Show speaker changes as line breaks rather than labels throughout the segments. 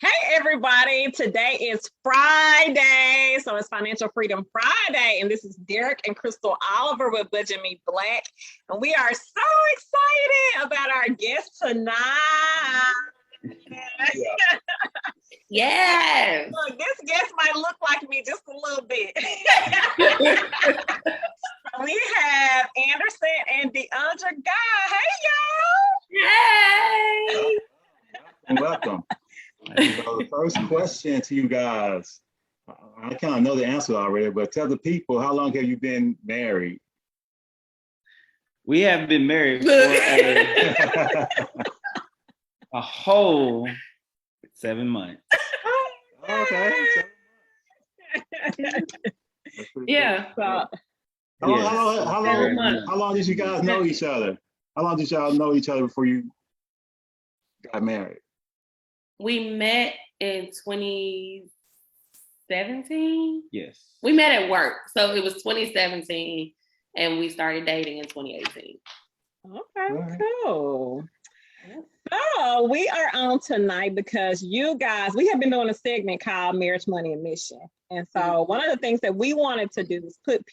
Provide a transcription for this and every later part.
Hey, everybody. Today is Friday. So it's Financial Freedom Friday. And this is Derek and Crystal Oliver with Budget Me Black. And we are so excited about our guest tonight.
Yes.
Look, this guest might look like me just a little bit. We have Anderson and DeAndre Guy. Hey, y'all.
Hey.
Welcome. So the first question to you guys, I kind of know the answer already, but tell the people, how long have you been married?
We have been married for a whole 7 months.
Okay.
Yeah.
So,
How long did you guys know each other? How long did y'all know each other before you got married?
We met in 2017.
Yes.
We met at work. So it was 2017 and we started dating in 2018.
okay, cool. So we are on tonight because you guys, we have been doing a segment called Marriage, Money, and Mission. And so one of the things that we wanted to do is put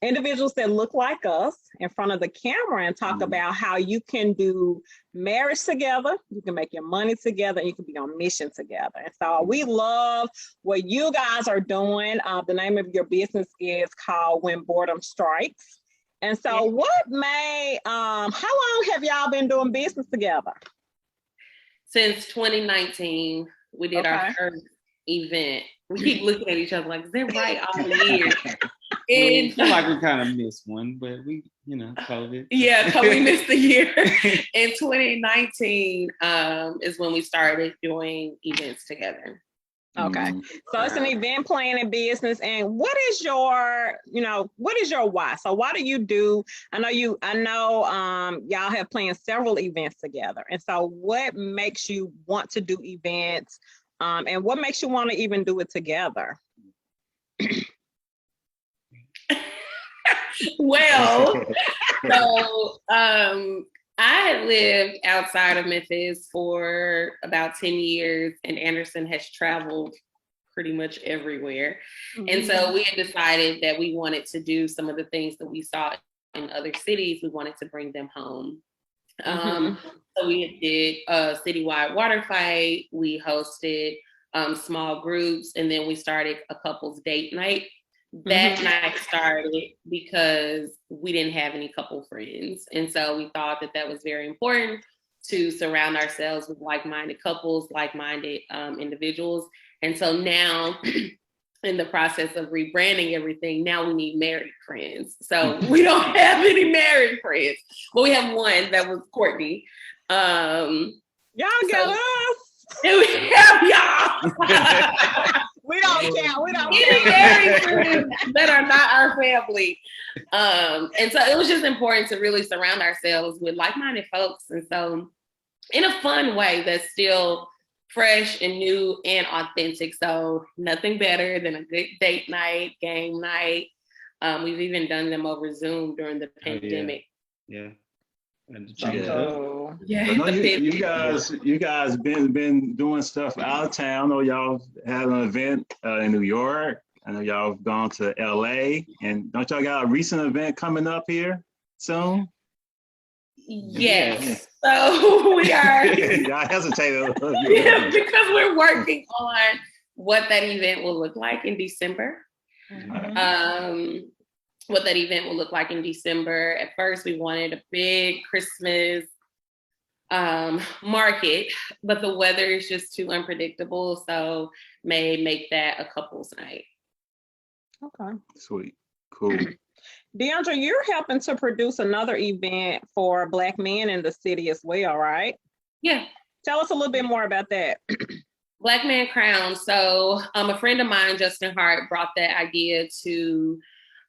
individuals that look like us in front of the camera and talk about how you can do marriage together, you can make your money together, and you can be on mission together. And so we love what you guys are doing. The name of your business is called When Boredom Strikes. And so how long have y'all been doing business together?
Since 2019, we did our first event. We keep looking at each other like, is that right? All the years.
I feel like we kind of missed one, but we, COVID.
Yeah, we missed a year. In 2019 is when we started doing events together.
Okay. So it's an event planning business. And what is your why? So why do you do, I know y'all have planned several events together. And so what makes you want to do events? And what makes you want to even do it together?
Well, so I had lived outside of Memphis for about 10 years, and Anderson has traveled pretty much everywhere. Mm-hmm. And so we had decided that we wanted to do some of the things that we saw in other cities. We wanted to bring them home. So we did a citywide water fight. We hosted small groups, and then we started a couples date night. That night started because we didn't have any couple friends. And so we thought that was very important to surround ourselves with like-minded couples, like-minded individuals. And so now in the process of rebranding everything, now we need married friends. So we don't have any married friends, but we have one that was Courtney.
Y'all got us.
We have y'all.
We don't count. We don't
count. Married friends that are not our family. And so it was just important to really surround ourselves with like-minded folks. And so in a fun way that's still fresh and new and authentic. So nothing better than a good date night, game night. We've even done them over Zoom during the pandemic.
Yeah.
I know you guys been doing stuff out of town. I know y'all had an event in New York. I know y'all have gone to LA, and don't y'all got a recent event coming up here soon?
Yes. So we are.
I hesitated.
Because we're working on what that event will look like in December. What that event will look like in December. At first, we wanted a big Christmas market, but the weather is just too unpredictable. So may make that a couples night.
Okay.
Sweet. Cool.
DeAndre, you're helping to produce another event for Black men in the city as well, right?
Yeah.
Tell us a little bit more about that.
Black Man Crown. So a friend of mine, Justin Hart, brought that idea to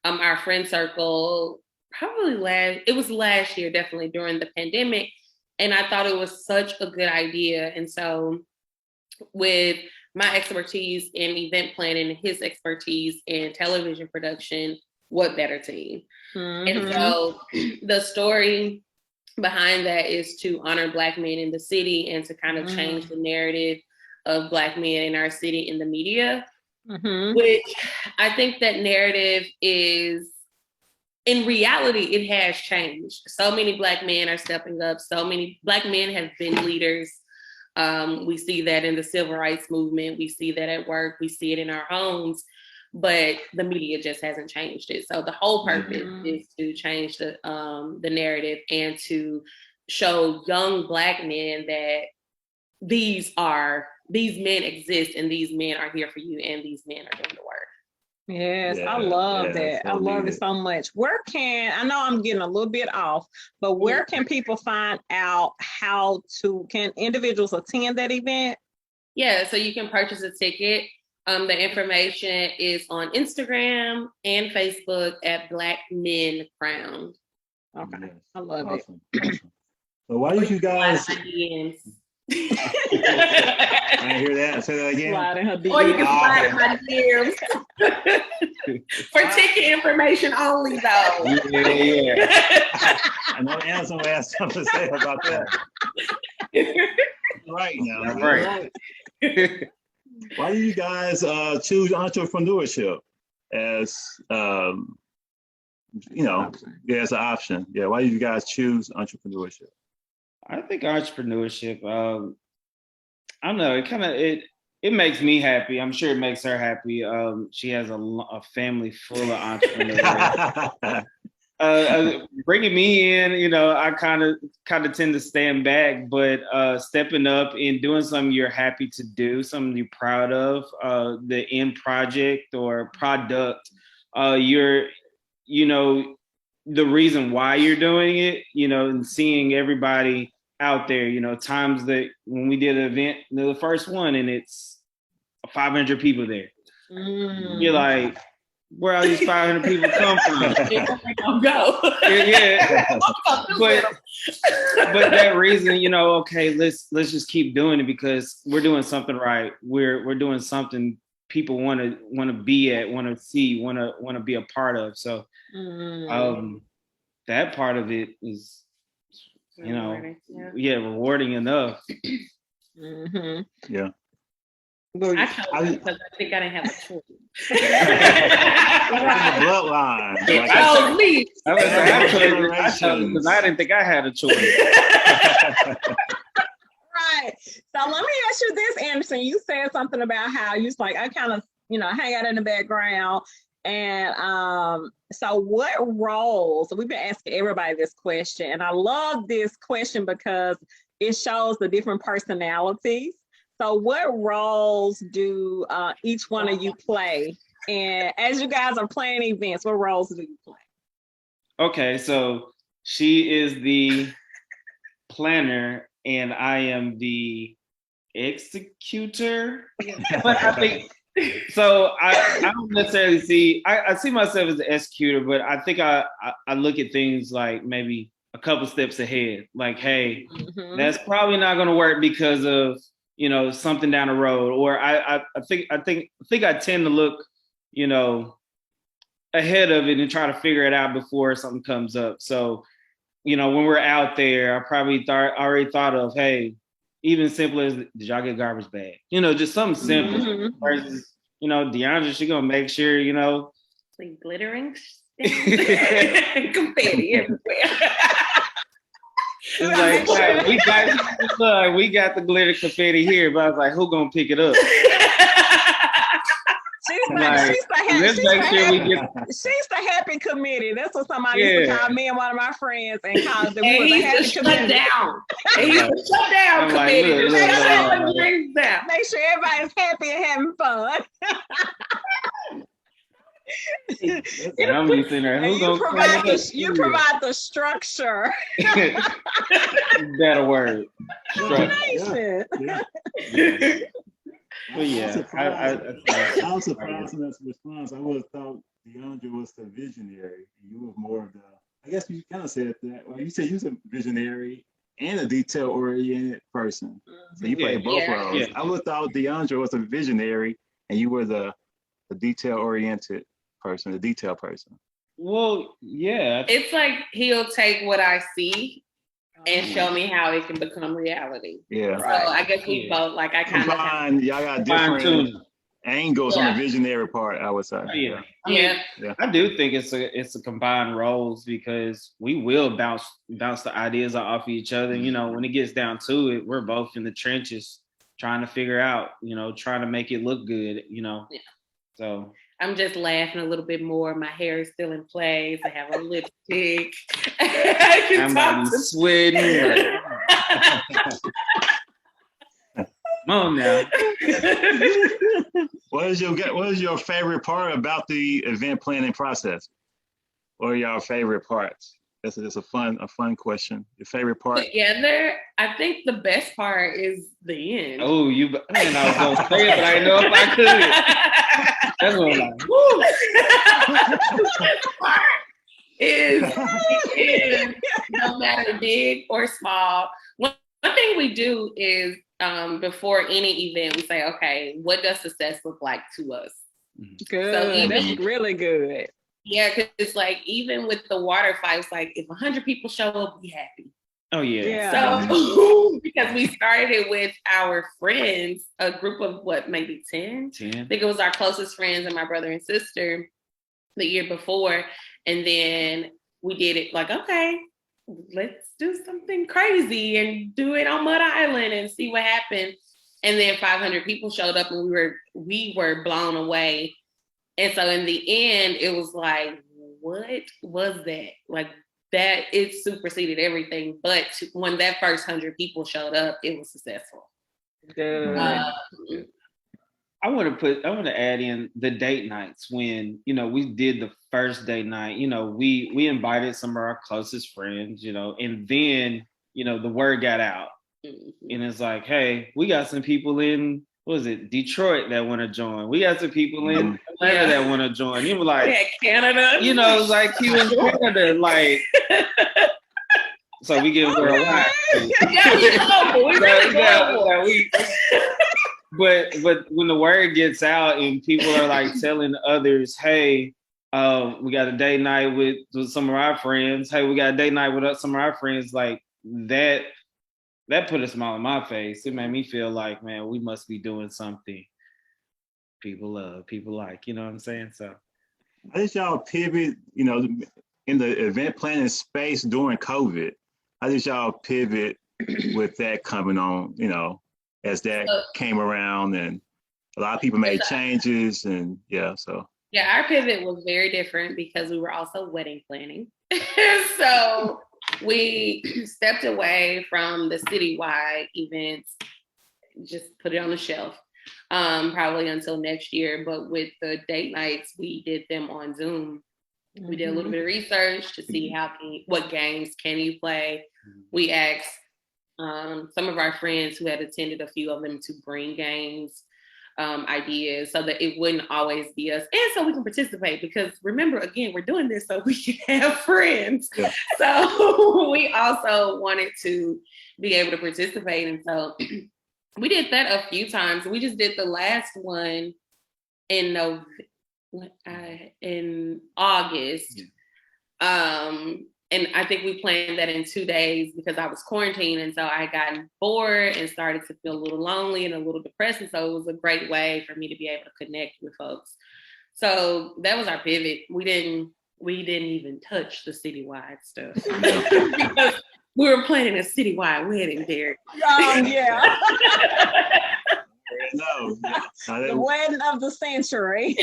our friend circle probably last year, definitely during the pandemic. And I thought it was such a good idea. And so with my expertise in event planning and his expertise in television production, what better team? And so the story behind that is to honor Black men in the city and to kind of change the narrative of Black men in our city in the media, which I think that narrative is, in reality, it has changed. So many Black men are stepping up. So many Black men have been leaders. We see that in the civil rights movement. We see that at work. We see it in our homes. But the media just hasn't changed it. So the whole purpose is to change the narrative and to show young Black men that these men exist and these men are here for you and these men are doing the work.
Yes, I love that. So I love it so much. I know I'm getting a little bit off, but where can people find out can individuals attend that event?
Yeah, so you can purchase a ticket. The information is on Instagram and Facebook at Black Men Crowned.
Okay, yes. I love it.
Awesome. So why did you guys? I didn't hear that. Say that again.
Or you can slide in my DMs. For ticket information only, though.
Yeah. I know Anna's gonna have something to say about that. Right now.
Right.
Why do you guys choose entrepreneurship as as an option? Yeah, why do you guys choose entrepreneurship?
I think entrepreneurship, I don't know, it makes me happy. I'm sure it makes her happy. She has a family full of entrepreneurs. Bringing me in, I kind of tend to stand back, but stepping up and doing something you're happy to do, something you're proud of, the end project or product, the reason why you're doing it, and seeing everybody out there, times that when we did an event, the first one, and it's 500 people there. You're like, where all these 500 people come from?
Go.
Yeah. But that reason, okay, let's just keep doing it because we're doing something right. We're doing something people want to be at, want to see, want to be a part of. So that part of it is, rewarding enough.
Yeah.
I chose it because I think I didn't have a choice.
Bloodline.
Oh, me.
I chose because I didn't think I had a choice.
Right. So let me ask you this, Anderson. You said something about how you was like, I kind of, hang out in the background. And so what roles, so we've been asking everybody this question, and I love this question because it shows the different personalities. So what roles do each one of you play? And as you guys are planning events, what roles do you play?
Okay, so she is the planner and I am the executor. But I think, so I don't necessarily see, I see myself as the executor, but I think I look at things like maybe a couple steps ahead. Like, hey, that's probably not gonna work because of, something down the road. Or I think I tend to look, ahead of it and try to figure it out before something comes up. So, when we're out there, I probably already thought of, hey, even simple as, did y'all get garbage bag? Just something simple. Versus, DeAndre, she gonna make sure,
like glittering confetti everywhere.
It's like, we got the glitter confetti here, but I was like, who gonna pick it up?
She's the happy committee. That's what somebody used to call me and one of my friends in college. And we was a happy committee.
Shut down committee.
Make sure everybody's happy and having fun.
I'm sitting there.
You provide the structure.
Better word.
But yeah, I was surprised in that response. I would have thought DeAndre was the visionary. You were more of the, I guess you kind of said that. Well, you said you was a visionary and a detail-oriented person. So you played both roles. Yeah. I would have thought DeAndre was a visionary and you were the detail-oriented person, the detail person.
Well, yeah.
It's like he'll take what I see and show me how it can become reality.
Yeah.
So I guess we both, like, I kind of.
Combined, y'all got
Fine
different
tuning.
angles on the visionary part, I would say.
Yeah. I mean, I do think it's a combined roles because we will bounce the ideas off each other. You know, when it gets down to it, we're both in the trenches trying to figure out, you know, trying to make it look good, you know.
Yeah.
So
I'm just laughing a little bit more. My hair is still in place. I have a lipstick. I'm
about to sweating. Come on now.
What is your favorite part about the event planning process? What are y'all favorite parts? This is a fun question. Your favorite part?
Together, I think the best part is the end.
Oh, I was gonna say it, but I didn't know if I could. That's what I'm like.
is no matter big or small. One thing we do is before any event, we say, okay, what does success look like to us?
Good.
So
that's really good.
Yeah, because it's like, even with the water fights, like if 100 people show up, we happy.
Oh yeah.
So because we started it with our friends, a group of maybe 10?
10.
I think it was our closest friends and my brother and sister the year before. And then we did it like, okay, let's do something crazy and do it on Mud Island and see what happened. And then 500 people showed up and we were blown away. And so in the end, it was like, what was that? Like, that it superseded everything. But when that first 100 people showed up, it was successful.
Good.
I want to add in the date nights when, you know, we did the first date night, you know, we invited some of our closest friends, you know, and then, you know, the word got out. Mm-hmm. And it's like, hey, we got some people in, what was it, Detroit that want to join. We got some people in Atlanta that want to join. You were like,
Canada.
You know, like you in Canada, like. So we get worldwide. But when the word gets out and people are like telling others, hey, we got a date night with some of our friends. Hey, we got a date night with some of our friends. Like that put a smile on my face. It made me feel like, man, we must be doing something people love, people like, you know what I'm saying? So
how did y'all pivot, you know, in the event planning space during COVID? How did y'all pivot with that coming on, you know, as that came around and a lot of people made changes and so.
Yeah, our pivot was very different because we were also wedding planning. So we stepped away from the citywide events, just put it on the shelf, probably until next year. But with the date nights, we did them on Zoom. Mm-hmm. We did a little bit of research to see what games can you play. We asked some of our friends who had attended, a few of them, to bring games, ideas, so that it wouldn't always be us, and so we can participate, because remember, again, we're doing this so we can have friends. Yeah. So we also wanted to be able to participate, and so we did that a few times. We just did the last one in August. And I think we planned that in 2 days because I was quarantined. And so I had gotten bored and started to feel a little lonely and a little depressed. And so it was a great way for me to be able to connect with folks. So that was our pivot. We didn't even touch the citywide stuff because we were planning a citywide wedding, Derek.
Yeah.
No.
The wedding of the century.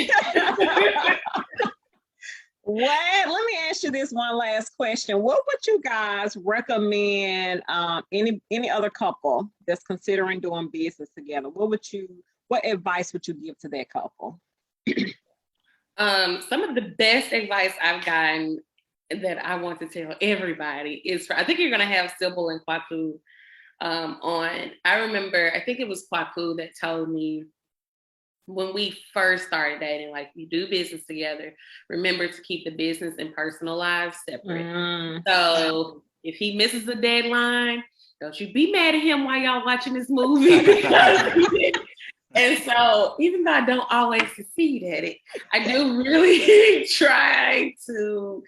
Let me ask you this one last question. What would you guys recommend any other couple that's considering doing business together? What advice would you give to that couple?
Some of the best advice I've gotten that I want to tell everybody is I think you're going to have Sybil and Kwaku on. I remember, I think it was Kwaku that told me, when we first started dating, like, you do business together, remember to keep the business and personal lives separate. So if he misses a deadline, don't you be mad at him while y'all watching this movie. And so even though I don't always succeed at it, I do really try to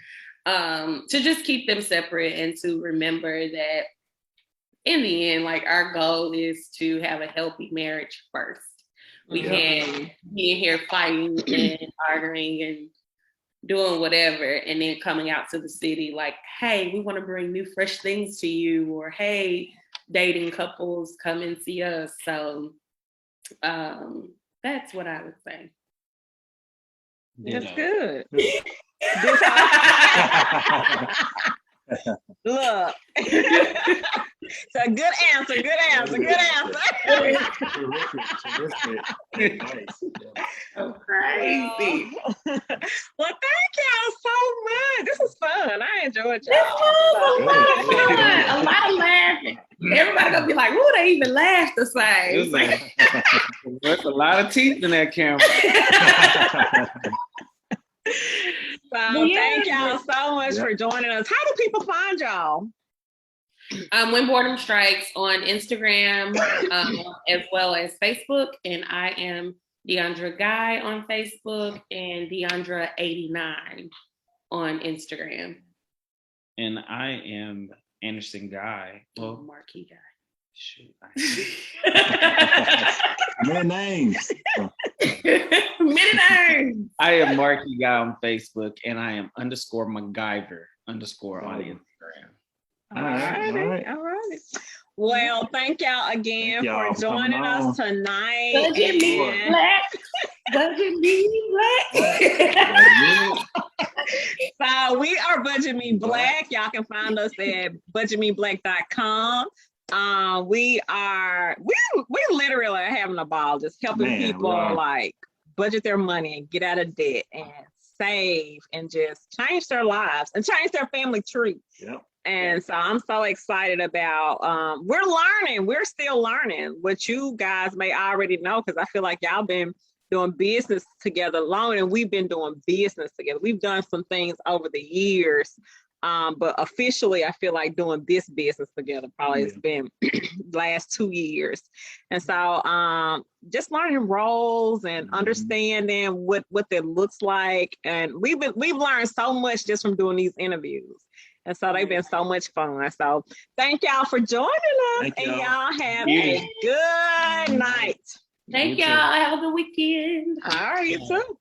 just keep them separate and to remember that in the end, like our goal is to have a healthy marriage first. We can't be in here fighting and arguing and doing whatever, and then coming out to the city like, hey, we want to bring new fresh things to you, or hey, dating couples, come and see us. So that's what I would say.
That's good. Look. So good answer.
So crazy.
Well, thank y'all so much. This was fun. I enjoyed
This
y'all.
was a lot of laughing. Everybody gonna be like, "Who they even laugh the same?"
There's a lot of teeth in that camera.
So thank y'all so much for joining us. How do people find y'all?
When Boredom Strikes on Instagram, as well as Facebook, and I am Deandra Guy on Facebook and Deandra89 on Instagram.
And I am Anderson Guy.
Well, Marquee Guy.
Shoot.
Many names.
Many names.
I am Marky Guy on Facebook, and I am _MacGyver_ on Instagram.
All right.
Well, thank y'all again for joining us tonight.
Budget Me Black. Budget Me Black.
So we are Budget Me Black. Y'all can find us at budgetmeblack.com. We literally are having a ball, just helping people like budget their money and get out of debt and save and just change their lives and change their family tree.
Yep.
And so I'm so excited about, we're still learning what you guys may already know, because I feel like y'all been doing business together long, and we've been doing business together. We've done some things over the years, but officially I feel like doing this business together probably has been last 2 years. And so just learning roles and understanding what that looks like. And we've learned so much just from doing these interviews. And so they've been so much fun. So thank y'all for joining us. And y'all have a good night.
Thank y'all. Have a good weekend.
All right, you too.